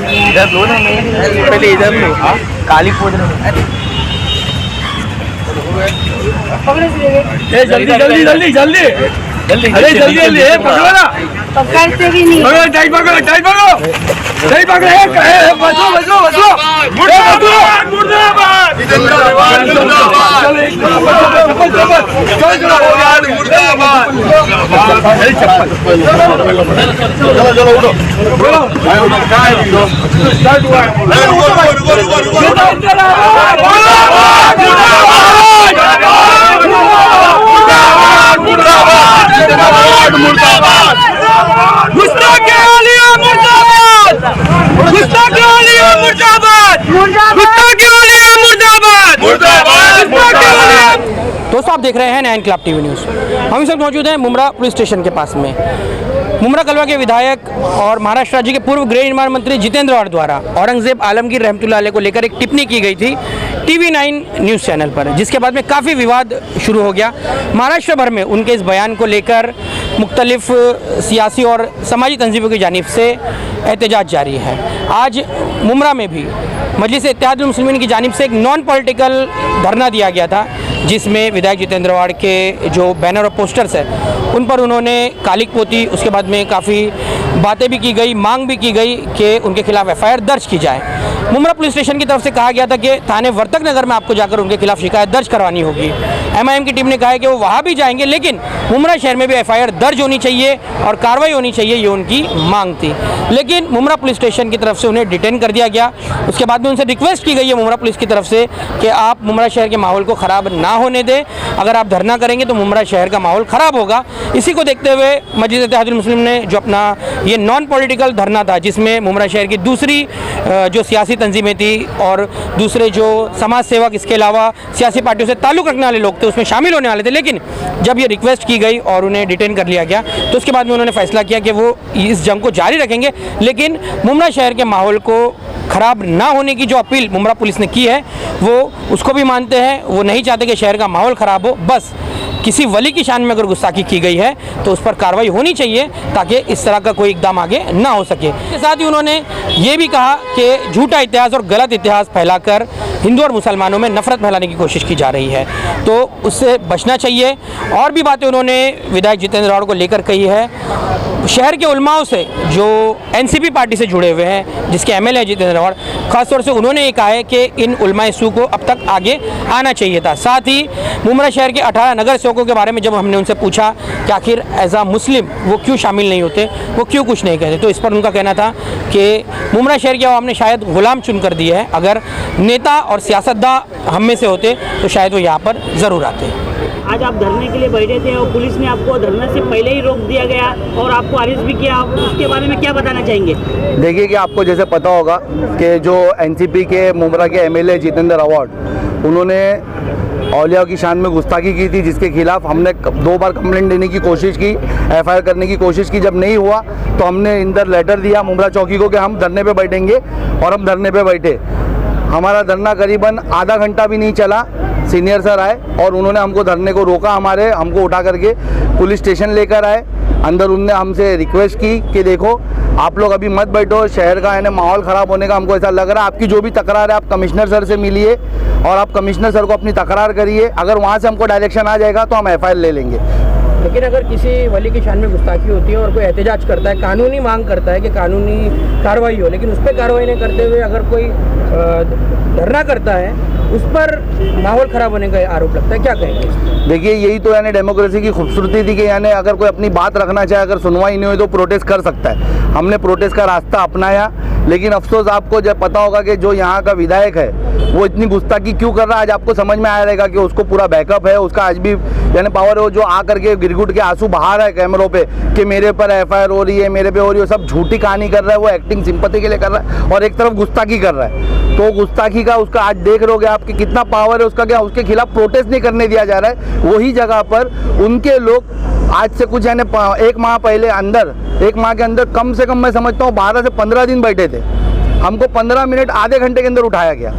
इधर लो ना, पहले इधर लो। काली पोद जल्दी जल्दी जल्दी जल्दी जल्दी, अरे जल्दी जल्दी पकड़ो ना, पकड़ते भी नहीं, पकड़ो, टाइट पकड़ो, टाइट पकड़ो, टाइट पकड़ो, बचो बचो बचो, मुर्दाबाद मुर्दाबाद जिंदाबाद जिंदाबाद, चलो एक मुर्दाबाद, चलो चलो उठो, स्टार्ट हुआ है, दोस्तों आप देख रहे हैं 9 क्लब टीवी न्यूज़। हम इस वक्त मौजूद हैं मुमरा पुलिस स्टेशन के पास में। मुमरा कलवा के विधायक और महाराष्ट्र राज्य के पूर्व गृह निर्माण मंत्री जितेंद्र आवाड द्वारा औरंगजेब आलमगीर रहमतुल्लाह अलैह को लेकर एक टिप्पणी की गई थी TV 9 न्यूज़ चैनल पर, जिसके बाद में काफ़ी विवाद शुरू हो गया। महाराष्ट्र भर में उनके इस बयान को लेकर मुख्तलिफ सियासी और समाजी तंजीमों की जानिब से एहतजाज जारी है। आज मुमरा में भी मजलिस इत्तेहादुल मुस्लिमीन की जानिब से एक नॉन पॉलिटिकल धरना दिया गया था, जिसमें विधायक जितेंद्र आवाड के जो बैनर और पोस्टर्स हैं उन पर उन्होंने कालिक पोती, उसके बाद में काफ़ी बातें भी की गई, मांग भी की गई कि उनके खिलाफ FIR दर्ज की जाए। मुमरा पुलिस स्टेशन की तरफ से कहा गया था कि थाने वर्तक नगर में आपको जाकर उनके खिलाफ शिकायत दर्ज करवानी होगी। MIM की टीम ने कहा है कि वो वहाँ भी जाएंगे, लेकिन मुमरा शहर में भी FIR दर्ज होनी चाहिए और कार्रवाई होनी चाहिए, ये उनकी मांग थी। लेकिन मुमरा पुलिस स्टेशन की तरफ से उन्हें डिटेन कर दिया गया। उसके बाद में उनसे रिक्वेस्ट की गई है मुमरा पुलिस की तरफ से कि आप मुमरा शहर के माहौल को ख़राब ना होने दें, अगर आप धरना करेंगे तो मुमरा शहर का माहौल ख़राब होगा। इसी को देखते हुए मजलिस इत्तेहादुल मुस्लिमीन ने जो अपना ये नॉन पॉलिटिकल धरना था, जिसमें मुमरा शहर की दूसरी जो सियासी तंजीमें थी और दूसरे जो समाज सेवक, इसके अलावा सियासी पार्टियों से ताल्लुक़ रखने वाले लोग थे, उसमें शामिल होने वाले थे। लेकिन जब ये रिक्वेस्ट की गई और उन्हें डिटेन कर लिया गया तो उसके बाद में उन्होंने फैसला किया कि वो इस जंग को जारी रखेंगे, लेकिन मुमरा शहर के माहौल को ख़राब ना होने की जो अपील मुमरा पुलिस ने की है वो उसको भी मानते हैं। वो नहीं चाहते कि शहर का माहौल ख़राब हो, बस किसी वली की शान में अगर गुस्ताखी की गई है तो उस पर कार्रवाई होनी चाहिए ताकि इस तरह का कोई इक़दाम आगे ना हो सके। इसके साथ ही उन्होंने ये भी कहा कि झूठा इतिहास और गलत इतिहास फैलाकर हिंदू और मुसलमानों में नफरत फैलाने की कोशिश की जा रही है, तो उससे बचना चाहिए। और भी बातें उन्होंने विधायक जितेंद्र आवाड को लेकर कही है। शहर के उलमाओं से जो NCP पार्टी से जुड़े हुए हैं, जिसके MLA है जितेंद्र आवाड, ख़ासतौर से उन्होंने ये कहा है कि इन उलमाए सू को अब तक आगे आना चाहिए था। साथ ही मुमरा शहर के 18 नगर सेवकों के बारे में जब हमने उनसे पूछा कि आखिर एज आ मुस्लिम वो क्यों शामिल नहीं होते, वो क्यों कुछ नहीं कहते, तो इस पर उनका कहना था कि मुमरा शहर के आवाम ने शायद गुलाम चुन कर दिए है, अगर नेता और सियासतदान हम में से होते तो शायद वो यहाँ पर ज़रूर आते। आज आप धरने के लिए बैठे थे और पुलिस ने आपको धरने से पहले ही रोक दिया गया और आपको अरेस्ट भी किया, आप उसके बारे में क्या बताना चाहेंगे? देखिए कि आपको जैसे पता होगा कि जो NCP के मुमरा के MLA जितेंद्र आवाड, उन्होंने औलिया की शान में गुस्ताखी की थी, जिसके खिलाफ हमने 2 बार कंप्लेंट देने की कोशिश की, FIR करने की कोशिश की। जब नहीं हुआ तो हमने इंदर लेटर दिया मुमरा चौकी को कि हम धरने पे बैठेंगे, और हम धरने पे बैठे। हमारा धरना करीबन आधा घंटा भी नहीं चला, सीनियर सर आए और उन्होंने हमको धरने को रोका, हमको उठा करके पुलिस स्टेशन लेकर आए। अंदर उनने हमसे रिक्वेस्ट की कि देखो आप लोग अभी मत बैठो, शहर का है माहौल ख़राब होने का हमको ऐसा लग रहा है, आपकी जो भी तकरार है आप कमिश्नर सर से मिलिए और आप कमिश्नर सर को अपनी तकरार करिए, अगर वहाँ से हमको डायरेक्शन आ जाएगा तो हम FIR ले लेंगे। लेकिन अगर किसी वली की शान में गुस्ताखी होती है और कोई एहतजाज करता है, कानूनी मांग करता है कि कानूनी कार्रवाई हो, लेकिन उस पर कार्रवाई नहीं करते हुए अगर कोई धरना करता है, उस पर माहौल ख़राब होने का आरोप लगता है, क्या कहेंगे? देखिए यही तो डेमोक्रेसी की खूबसूरती थी कि अगर कोई अपनी बात रखना चाहे, अगर सुनवाई नहीं हुई तो प्रोटेस्ट कर सकता है। हमने प्रोटेस्ट का रास्ता अपनाया, लेकिन अफसोस आपको जब पता होगा कि जो यहाँ का विधायक है वो इतनी गुस्ताखी क्यों कर रहा है, आज आपको समझ में आया रहेगा कि उसको पूरा बैकअप है, उसका आज भी पावर है, जो आ करके गिरगुट के आंसू बहा रहा है कैमरों पे कि मेरे पर FIR हो रही है, मेरे पे हो रही है, सब झूठी कहानी कर रहा है, वो एक्टिंग सिंपैथी के लिए कर रहा है और एक तरफ गुस्ताखी कर रहा है। तो गुस्ताखी का उसका आज देख रहोगे आप कि कितना पावर है उसका, क्या उसके खिलाफ प्रोटेस्ट नहीं करने दिया जा रहा है। वही जगह पर उनके लोग आज से कुछ 1 माह पहले एक माह के अंदर कम से कम मैं समझता हूँ 12 से 15 दिन बैठे थे, हमको 15 मिनट आधे घंटे के अंदर उठाया गया।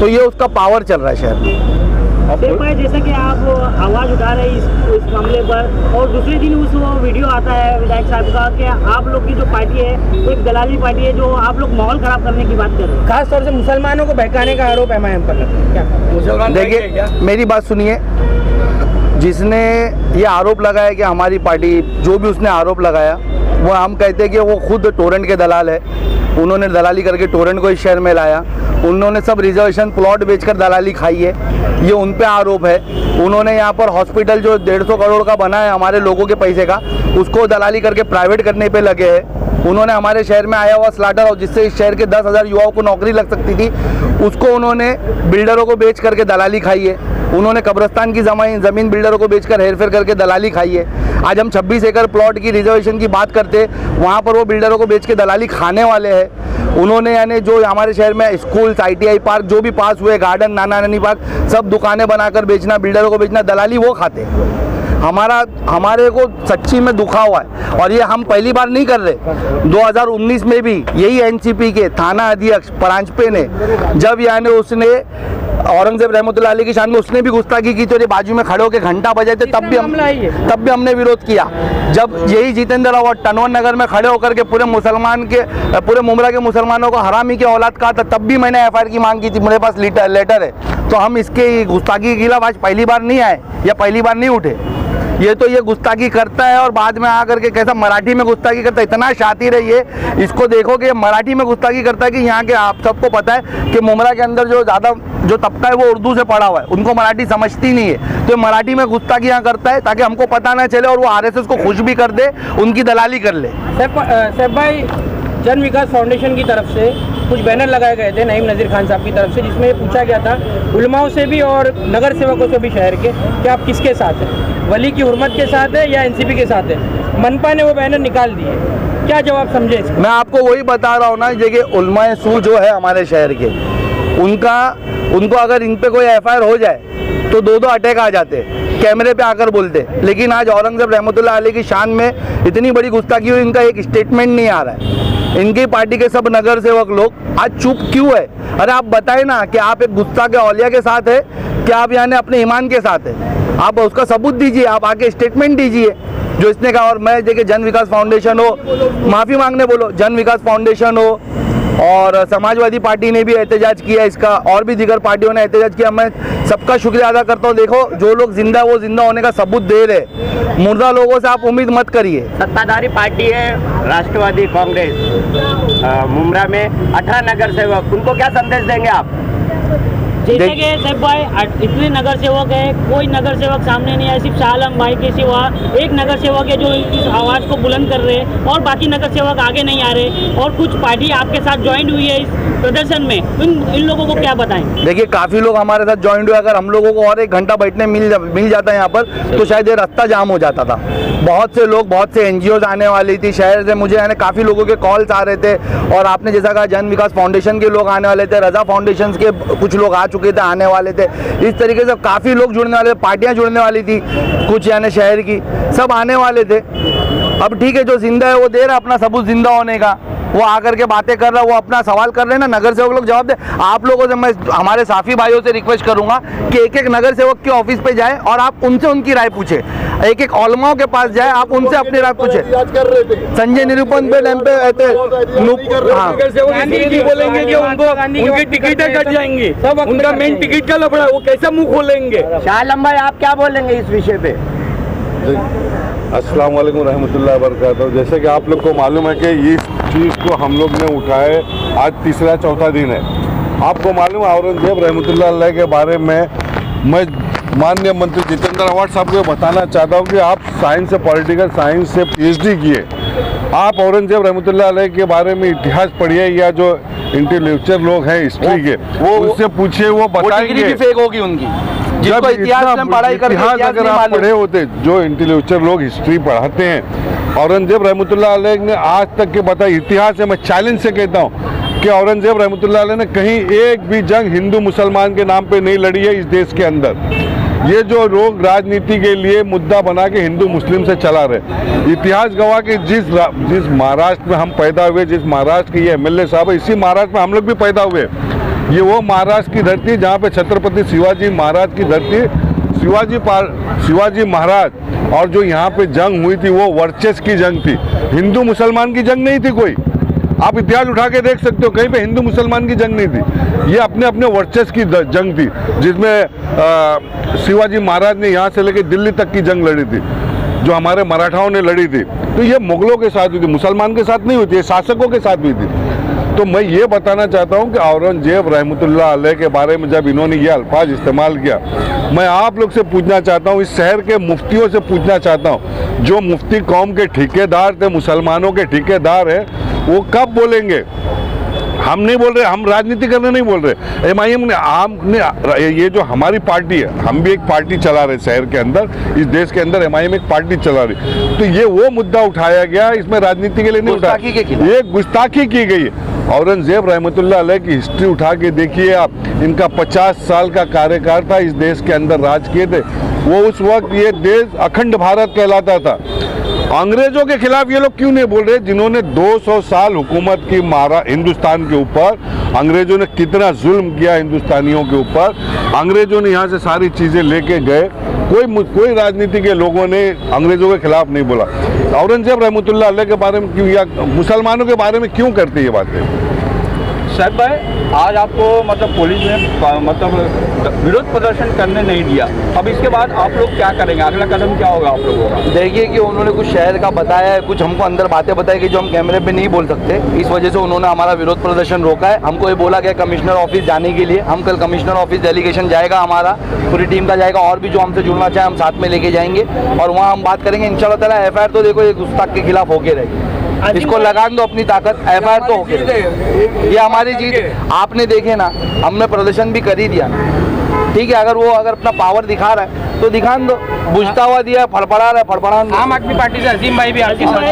तो ये उसका पावर चल रहा है शहर में। शेख भाई, जैसा कि आप आवाज़ उठा रहे हैं इस मामले पर, और दूसरे दिन उस वो वीडियो आता है विधायक साहब का कि आप लोग की जो पार्टी है एक दलाली पार्टी है, जो आप लोग माहौल खराब करने की बात कर रहे हैं। खास तौर से मुसलमानों को बहकाने का आरोप MIM पर लगता है। क्या मुसलमान देखिए मेरी बात सुनिए, जिसने ये आरोप लगाया कि हमारी पार्टी, जो भी उसने आरोप लगाया वो हम कहते हैं कि वो खुद टोरेंट के दलाल है। उन्होंने दलाली करके टोरेंट को इस शहर में लाया। उन्होंने सब रिजर्वेशन प्लॉट बेचकर दलाली खाई है, ये उन पे आरोप है। उन्होंने यहाँ पर हॉस्पिटल जो 150 करोड़ का बना है हमारे लोगों के पैसे का, उसको दलाली करके प्राइवेट करने पे लगे हैं। उन्होंने हमारे शहर में आया हुआ स्लाटर हाउस, जिससे इस शहर के 10,000 युवाओं को नौकरी लग सकती थी, उसको उन्होंने बिल्डरों को बेच करके दलाली खाई है। उन्होंने कब्रस्तान की ज़मीन बिल्डरों को बेचकर हेरफेर करके दलाली खाई है। आज हम 26 एकड़ प्लॉट की रिजर्वेशन की बात करते, वहाँ पर वो बिल्डरों को बेच के दलाली खाने वाले हैं। उन्होंने यानी जो हमारे शहर में स्कूल, ITI पार्क जो भी पास हुए, गार्डन, नाना नानी पार्क, सब दुकानें बनाकर बेचना, बिल्डरों को बेचना, दलाली वो खाते। हमारे को सच्ची में दुखा हुआ है, और ये हम पहली बार नहीं कर रहे। 2019 में भी यही NCP के थाना अध्यक्ष परांजपे ने, जब यानी उसने औरंगजेब रहमतुल्लाह अलैह की शान में उसने भी गुस्ताखी की, तो ये बाजू में खड़े होकर घंटा बजाए थे, तब भी हमने विरोध किया। जब यही जितेंद्र अवार्ड टनवन नगर में खड़े होकर के पूरे मुमरा के मुसलमानों को हरामी की औलाद कहा था, तब भी मैंने FIR की मांग की थी। मेरे पास लेटर है। तो हम इसके गुस्ताखी के खिलाफ आज पहली बार नहीं आए या पहली बार नहीं उठे। ये तो ये गुस्ताखी करता है और बाद में आकर के कैसा मराठी में गुस्ताखी करता है। इतना शातिर है ये, इसको देखो कि मराठी में गुस्ताखी करता है कि यहाँ के आप सबको पता है कि मुमरा के अंदर जो तबका है वो उर्दू से पढ़ा हुआ है, उनको मराठी समझती नहीं है, तो मराठी में गुस्ताखी यहाँ करता है ताकि हमको पता ना चले और वो RSS को खुश भी कर दे, उनकी दलाली कर ले। सैफ भाई, जन विकास फाउंडेशन की तरफ से कुछ बैनर लगाए गए थे नईम नज़ीर खान साहब की तरफ से, जिसमें ये पूछा गया था उलमाओं से भी और नगर सेवकों से भी शहर के कि आप किसके साथ हैं, वली की हुर्मत के साथ है या NCP के साथ है। मनपा ने वो बैनर निकाल दिए, क्या जवाब समझे इसका? मैं आपको वही बता रहा हूँ ना, देखिए उलमाए सू जो है हमारे शहर के, उनको अगर इन पे कोई FIR हो जाए तो 2 अटैक आ जाते, कैमरे पे आकर बोलते। लेकिन आज औरंगजेब रहमतुल्लाह अलैह की शान में इतनी बड़ी गुस्ताखी हुई, इनका एक स्टेटमेंट नहीं आ रहा है। इनकी पार्टी के सब नगर सेवक लोग आज चुप क्यों है? अरे आप बताएं ना कि आप एक गुस्ताख औलिया के साथ है, क्या आप यानी अपने ईमान के साथ है? आप उसका सबूत दीजिए, आप आके स्टेटमेंट दीजिए जो इसने कहा। और मैं देखिए जन विकास फाउंडेशन हो, माफ़ी मांगने बोलो, जन विकास फाउंडेशन हो और समाजवादी पार्टी ने भी एहतजाज किया इसका, और भी दीगर पार्टियों ने एहतजाज किया। मैं सबका शुक्रिया अदा करता हूँ। देखो जो लोग जिंदा वो जिंदा होने का सबूत दे रहे, मुर्दा लोगों से आप उम्मीद मत करिए। सत्ताधारी पार्टी है राष्ट्रवादी कांग्रेस, मुमरा में 18 नगर सेवक, उनको क्या संदेश देंगे आप? जैसे कि सैफ भाई इतने नगर सेवक है, कोई नगर सेवक सामने नहीं आया, सिर्फ शाह आलम भाई के सिवा एक नगर सेवक है जो इस आवाज़ को बुलंद कर रहे हैं, और बाकी नगर सेवक आगे नहीं आ रहे, और कुछ पार्टी आपके साथ ज्वाइन हुई है इस प्रदर्शन में, इन लोगों को क्या बताएं? देखिए काफ़ी लोग हमारे साथ ज्वाइन हुए। अगर हम लोगों को और 1 घंटा बैठने मिल जाता है यहाँ पर, तो शायद ये रास्ता जाम हो जाता था। बहुत से लोग, बहुत से NGOs आने वाली थी शहर से, मुझे यानी काफ़ी लोगों के कॉल्स आ रहे थे। और आपने जैसा कहा जन विकास फाउंडेशन के लोग आने वाले थे, रजा फाउंडेशन के कुछ लोग आ चुके थे, आने वाले थे। इस तरीके से काफ़ी लोग जुड़ने वाले थे, पार्टियां जुड़ने वाली थी कुछ यानी शहर की, सब आने वाले थे। अब ठीक है, जो जिंदा है वो दे रहा अपना सबूत जिंदा होने का, वो आकर के बातें कर रहा है, वो अपना सवाल कर रहे हैं ना, नगर सेवक लोग जवाब दे। आप लोगों से मैं हमारे साफी भाइयों से रिक्वेस्ट करूंगा कि एक नगर सेवक के ऑफिस पे जाए और आप उनसे उनकी राय पूछे, एक औलमाओं के पास जाए, आप उनसे अपनी राय पूछे। संजय निरूपण पे डैम पे बोलेंगे कि उनकी टिकटें कट जाएंगी, उनका मेन टिकट का लफड़ा है, वो कैसे मुंह खोलेंगे? शाह आलम भाई आप क्या बोलेंगे इस विषय पे? अस्सलाम वालेकुम रहमतुल्लाह बरकातहू। जैसे कि आप लोग को मालूम है कि इस चीज़ को हम लोग ने उठाए आज 3-4 दिन है। आपको मालूम है औरंगजेब रहमतुल्लाह अलैह के बारे में मैं माननीय मंत्री जितेंद्र अवार्ड साहब को बताना चाहता हूँ कि आप साइंस से, पॉलिटिकल साइंस से PhD किए, आप औरंगजेब रहमतुल्लाह अलैह के बारे में इतिहास पढ़िए, या जो इंटेलेक्चुअल लोग हैं हिस्ट्री के, वो उससे पूछिए, वो बताएंगे। फेक होगी उनकी, जिसको इतिहास में पढ़ाई करके इतिहास अगर आप पढ़े होते, जो इंटेलेक्चुअल लोग हिस्ट्री पढ़ाते हैं, औरंगजेब रहमतुल्लाह अलैह ने आज तक के बताया इतिहास है। मैं चैलेंज से कहता हूँ कि औरंगजेब रहमतुल्लाह अलैह ने कहीं एक भी जंग हिंदू मुसलमान के नाम पे नहीं लड़ी है इस देश के अंदर। ये जो लोग राजनीति के लिए मुद्दा बना के हिंदू मुस्लिम से चला रहे, इतिहास गवाह के जिस महाराष्ट्र में हम पैदा हुए, जिस महाराष्ट्र के ये MLA साहब है, इसी महाराष्ट्र में हम लोग भी पैदा हुए। ये वो महाराष्ट्र की धरती जहाँ पे छत्रपति शिवाजी महाराज की धरती, शिवाजी महाराज और जो यहाँ पे जंग हुई थी वो वर्चस्व की जंग थी, हिंदू मुसलमान की जंग नहीं थी कोई। आप इतिहास उठा के देख सकते हो, कहीं पे हिंदू मुसलमान की जंग नहीं थी, ये अपने अपने वर्चस्व की जंग थी, जिसमें शिवाजी महाराज ने यहाँ से लेकर दिल्ली तक की जंग लड़ी थी, जो हमारे मराठाओं ने लड़ी थी। तो ये मुगलों के साथ हुई थी, मुसलमान के साथ नहीं हुई थी, ये शासकों के साथ हुई थी। तो मैं ये बताना चाहता हूँ कि औरंगजेब रहमतुल्लाह अलैह के बारे में जब इन्होंने ये अल्फाज इस्तेमाल किया, मैं आप लोग से पूछना चाहता हूँ, इस शहर के मुफ्तियों से पूछना चाहता हूँ, जो मुफ्ती कौम के ठेकेदार थे, मुसलमानों के ठेकेदार हैं, वो कब बोलेंगे? हम नहीं बोल रहे, हम राजनीति करने नहीं बोल रहे। MIM ने आपने ये जो हमारी पार्टी है, हम भी एक पार्टी चला रहे शहर के अंदर, इस देश के अंदर MIM एक पार्टी चला रही, तो ये वो मुद्दा उठाया गया, इसमें राजनीति के लिए नहीं उठाया, ये गुस्ताखी की गई है। औरंगजेब रहमतुल्लाह अलैह की हिस्ट्री उठा के देखिए आप, इनका 50 साल का कार्यकाल था, इस देश के अंदर राज किए थे। वो उस वक्त ये देश अखंड भारत कहलाता था। अंग्रेजों के खिलाफ ये लोग क्यों नहीं बोल रहे, जिन्होंने 200 साल हुकूमत की मारा हिंदुस्तान के ऊपर, अंग्रेजों ने कितना जुल्म किया हिंदुस्तानियों के ऊपर, अंग्रेजों ने यहाँ से सारी चीज़ें लेके गए, कोई राजनीति के लोगों ने अंग्रेजों के खिलाफ नहीं बोला। औरंगजेब रहमतुल्लाह अलैह के बारे में क्यों या मुसलमानों के बारे में क्यों करते ये बातें? साहब भाई, आज आपको मतलब पुलिस ने मतलब विरोध प्रदर्शन करने नहीं दिया, अब इसके बाद आप लोग क्या करेंगे, अगला कदम क्या होगा आप लोगों का? देखिए कि उन्होंने कुछ शहर का बताया है, कुछ हमको अंदर बातें बताई कि जो हम कैमरे पे नहीं बोल सकते, इस वजह से उन्होंने हमारा विरोध प्रदर्शन रोका है। हमको ये बोला गया कमिश्नर ऑफिस जाने के लिए, हम कल कमिश्नर ऑफिस डेलीगेशन जाएगा, हमारा पूरी टीम का जाएगा, और भी जो हमसे जुड़ना चाहे हम साथ में लेके जाएंगे और वहाँ हम बात करेंगे इंशाल्लाह ताला। FIR तो देखो ये गुस्ताख के खिलाफ होके रहेगी, इसको लगान दो अपनी ताकत, FIR तो होके रहेगी, ये हमारी जीत। आपने देखे ना, हमने प्रदर्शन भी कर ही दिया, ठीक है, अगर वो अपना पावर दिखा रहा है तो दिखान दो, बुझता हुआ दिया, फड़फड़ा रहा है, फड़फड़ा। आम आदमी पार्टी से अजीम भाई भी आपके साथ।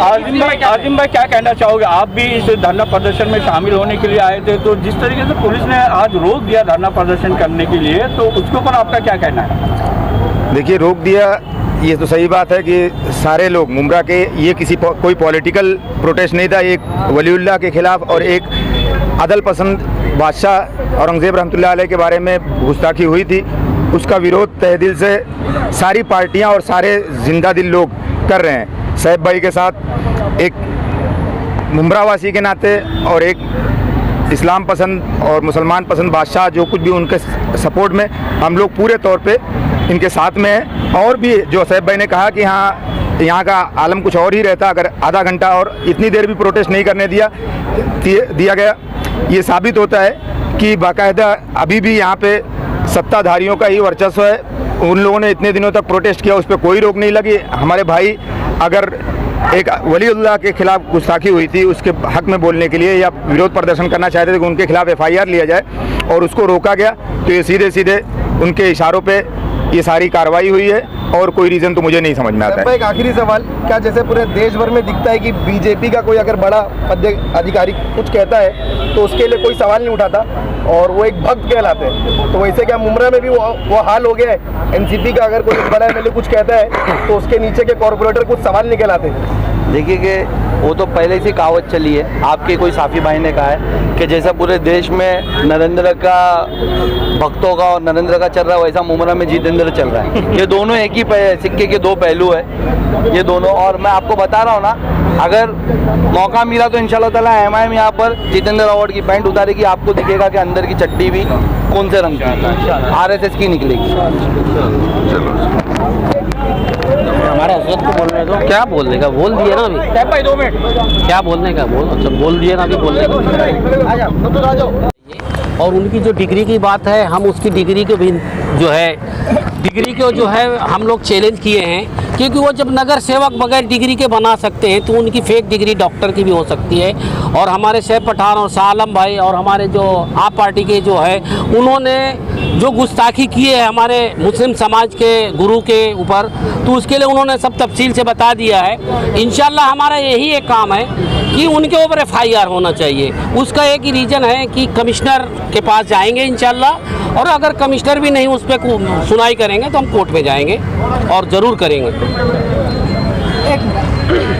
आजिम भाई क्या कहना चाहोगे, आप भी इस धरना प्रदर्शन में शामिल होने के लिए आए थे, तो जिस तरीके से पुलिस ने आज रोक दिया धरना प्रदर्शन करने के लिए, तो उसके ऊपर आपका क्या कहना है? देखिए, रोक दिया ये तो सही बात है कि सारे लोग मुमरा के, ये कोई पॉलिटिकल प्रोटेस्ट नहीं था, एक वलीउल्लाह के खिलाफ और एक अदल पसंद बादशाह औरंगजेब रहमतुल्लाह अलैह के बारे में गुस्ताखी हुई थी, उसका विरोध तहे दिल से सारी पार्टियां और सारे जिंदा दिल लोग कर रहे हैं। साहिब भाई के साथ एक मुमरावासी के नाते और एक इस्लाम पसंद और मुसलमान पसंद बादशाह, जो कुछ भी उनके सपोर्ट में हम लोग पूरे तौर पे इनके साथ में हैं। और भी जो साहिब भाई ने कहा कि हाँ, यहाँ का आलम कुछ और ही रहता अगर आधा घंटा और इतनी देर भी प्रोटेस्ट नहीं करने दिया गया, ये साबित होता है कि बाकायदा अभी भी यहाँ पे सत्ताधारियों का ही वर्चस्व है। उन लोगों ने इतने दिनों तक प्रोटेस्ट किया, उस पर कोई रोक नहीं लगी। हमारे भाई अगर एक वलीउल्लाह के खिलाफ गुस्ताखी हुई थी, उसके हक में बोलने के लिए या विरोध प्रदर्शन करना चाहते थे कि उनके खिलाफ FIR लिया जाए और उसको रोका गया, तो ये सीधे सीधे उनके इशारों पे ये सारी कार्रवाई हुई है और कोई रीज़न तो मुझे नहीं समझ में आता है। एक आखिरी सवाल, क्या जैसे पूरे देश भर में दिखता है कि बीजेपी का कोई अगर बड़ा अधिकारी कुछ कहता है तो उसके लिए कोई सवाल नहीं उठाता और वो एक भक्त कहलाते हैं, तो वैसे क्या मुमरा में भी वो हाल हो गया है? NCP का अगर कोई बड़ा MLA कुछ कहता है तो उसके नीचे के कॉर्पोरेटर कुछ सवाल नहीं कहलाते? देखिए कि वो तो पहले से कहावत चली है, आपके कोई साफी भाई ने कहा है कि जैसा पूरे देश में नरेंद्र का भक्तों का और नरेंद्र का चल रहा है, वैसा मुमरा में जितेंद्र चल रहा है। ये दोनों एक ही सिक्के के दो पहलू है ये दोनों। और मैं आपको बता रहा हूँ ना, अगर मौका मिला तो इंशाल्लाह ताला MIM यहाँ पर जितेंद्र अवार्ड की पैंट उतारेगी, आपको दिखेगा कि अंदर की चट्टी भी कौन से रंग की, RSS की निकलेगी। हमारे हजरत को बोलने दो, क्या बोलने का बोल दिया ना अभी, 2 मिनट क्या बोलने का बोल, अच्छा बोल दिया ना अभी, बोलने का। और उनकी जो डिग्री की बात है, हम उसकी डिग्री को भी जो है हम लोग चैलेंज किए हैं, क्योंकि वो जब नगर सेवक बगैर डिग्री के बना सकते हैं तो उनकी फेक डिग्री डॉक्टर की भी हो सकती है। और हमारे शैब पठान और शाह आलम भाई और हमारे जो आप पार्टी के जो है, उन्होंने जो गुस्ताखी की है हमारे मुस्लिम समाज के गुरु के ऊपर, तो उसके लिए उन्होंने सब तफसील से बता दिया है। इंशाल्लाह हमारा यही एक काम है कि उनके ऊपर FIR होना चाहिए। उसका एक ही रीज़न है कि कमिश्नर के पास जाएंगे इंशाल्लाह, और अगर कमिश्नर भी नहीं उस पर सुनाई करेंगे तो हम कोर्ट में जाएंगे और ज़रूर करेंगे।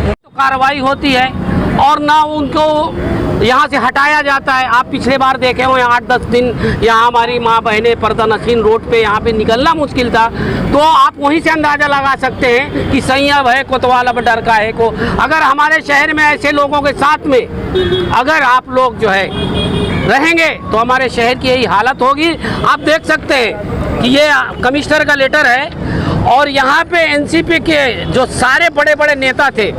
तो कार्रवाई होती है और ना उनको यहाँ से हटाया जाता है। आप पिछले बार देखे हो 8-10 दिन यहाँ हमारी माँ बहनें पर्दा नशीन रोड पे यहाँ पे निकलना मुश्किल था, तो आप वहीं से अंदाज़ा लगा सकते हैं कि सही अब है कोतवाल अब डर का है को। अगर हमारे शहर में ऐसे लोगों के साथ में अगर आप लोग जो है रहेंगे तो हमारे शहर की यही हालत होगी। आप देख सकते हैं कि ये कमिश्नर का लेटर है और यहाँ पे एनसीपी के जो सारे बड़े बड़े नेता थे,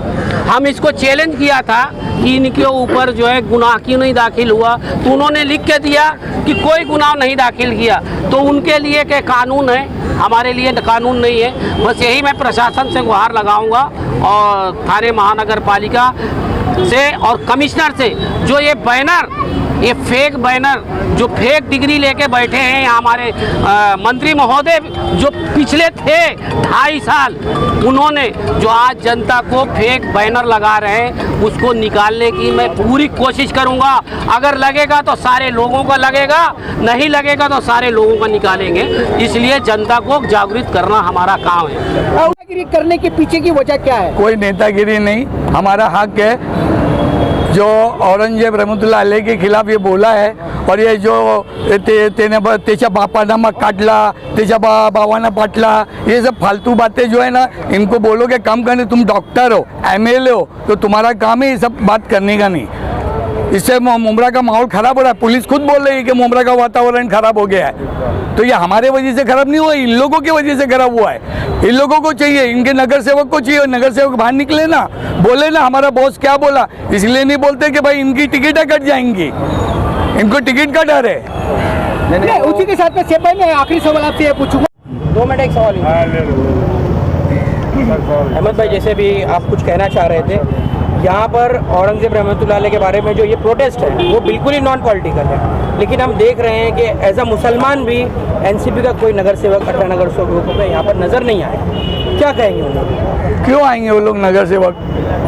हम इसको चैलेंज किया था कि इनके ऊपर जो है गुनाह क्यों नहीं दाखिल हुआ, तो उन्होंने लिख के दिया कि कोई गुनाह नहीं दाखिल किया। तो उनके लिए क्या कानून है, हमारे लिए कानून नहीं है। बस यही मैं प्रशासन से गुहार लगाऊंगा और थाने महानगर पालिका से और कमिश्नर से, जो ये बैनर, ये फेक बैनर, जो फेक डिग्री लेके बैठे हैं हमारे मंत्री महोदय जो पिछले थे 2.5 साल, उन्होंने जो आज जनता को फेक बैनर लगा रहे हैं उसको निकालने की मैं पूरी कोशिश करूंगा। अगर लगेगा तो सारे लोगों का लगेगा, नहीं लगेगा तो सारे लोगों का निकालेंगे। इसलिए जनता को जागरूक करना हमारा काम है। नेतागिरी करने के पीछे की वजह क्या है? कोई नेतागिरी नहीं, हमारा हक है। जो औरंगजेब रहमतुल्लाह अलैह के खिलाफ ये बोला है और ये जो त्याच्या बापानं मग काटला, त्याच्या भावानं पाटला, ये सब फालतू बातें जो है ना, इनको बोलोगे काम करने। तुम डॉक्टर हो, MLA हो, तो तुम्हारा काम है ये सब बात करने का नहीं। इससे मुमरा का माहौल खराब हो रहा है। पुलिस खुद बोल रही है कि मुमरा का वातावरण खराब हो गया है। तो ये हमारे वजह से खराब नहीं हुआ, इन लोगों की वजह से खराब हुआ है। इन लोगों को चाहिए, इनके नगर सेवक को चाहिए, नगर सेवक बाहर निकले ना, बोले ना हमारा बॉस क्या बोला। इसलिए नहीं बोलते कि भाई इनकी टिकटें कट जाएंगी, इनको टिकट का डर है। नहीं, उसी के साथ में सेब भाई मैं आखिरी सवाल आपसे ये पूछूंगा। 2 मिनट एक सवाल। अहमद भाई, जैसे भी आप कुछ कहना चाह रहे थे, यहाँ पर औरंगजेब रहमतुल्लाह अलैह के बारे में जो ये प्रोटेस्ट है वो बिल्कुल ही नॉन पॉलिटिकल है, लेकिन हम देख रहे हैं कि एज अ मुसलमान भी एनसीपी का कोई नगर सेवक 18 नगर सेवकों पे यहाँ पर नज़र नहीं आया। क्या कहेंगे उन लोग? क्यों आएंगे वो लोग नगर सेवक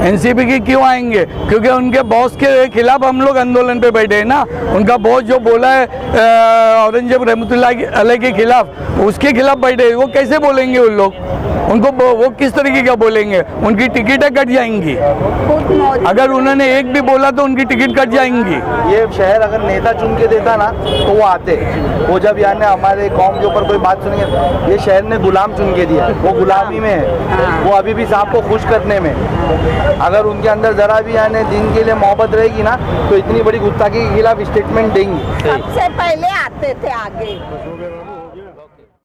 एनसीपी के? क्यों आएंगे? क्योंकि उनके बॉस के खिलाफ हम लोग आंदोलन पे बैठे हैं ना। उनका बॉस जो बोला है औरंगजेब रहमतुल्लाह अलैह के खिलाफ, उसके खिलाफ बैठे हैं। वो कैसे बोलेंगे उन लोग? उनको वो किस तरीके का बोलेंगे? उनकी टिकटें कट जाएंगी। अगर उन्होंने एक भी बोला तो उनकी टिकट कट जाएंगी। ये शहर अगर नेता चुन के देता ना तो वो आते। वो जब यानी हमारे कौम के ऊपर कोई बात सुनेंगे, ये शहर ने गुलाम चुन के दिया, वो गुलामी में है। वो अभी भी सांप को खुश करने में। अगर उनके अंदर जरा भी यानी दिन के लिए मोहब्बत रहेगी ना तो इतनी बड़ी गुस्ताखी के खिलाफ स्टेटमेंट देंगी। सबसे पहले आते थे आगे।